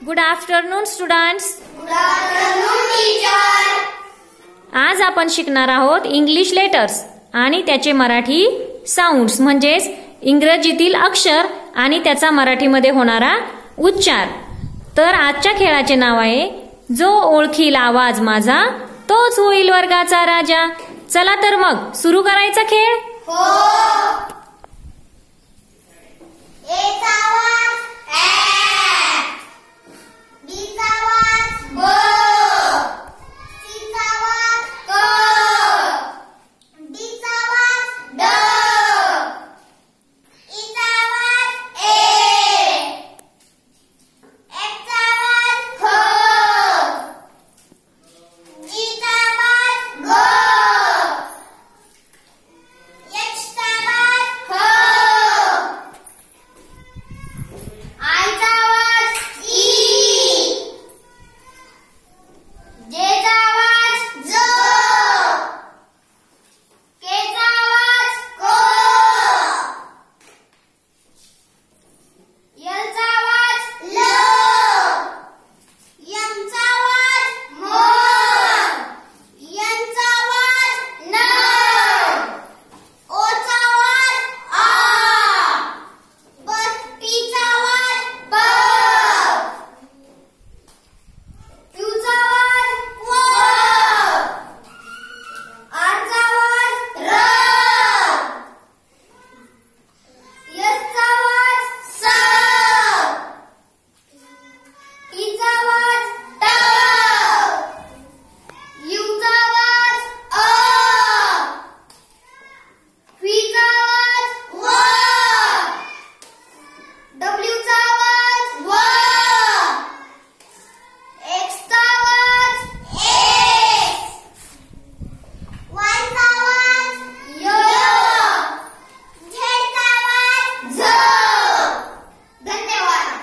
Good afternoon students. Good afternoon teacher. आज आपण शिकणार आहोत इंग्लिश लेटर्स आणि त्याचे मराठी साऊंड्स म्हणजेच इंग्रजीतील अक्षर आणि त्याचा मराठीमध्ये होणारा उच्चार. तर आजच्या खेळाचे नाव आहे जो ओळखील आवाज माझा तोच होईल वर्गाचा राजा. चला तर मग सुरू करायचा खेळ. हो. एक आवाज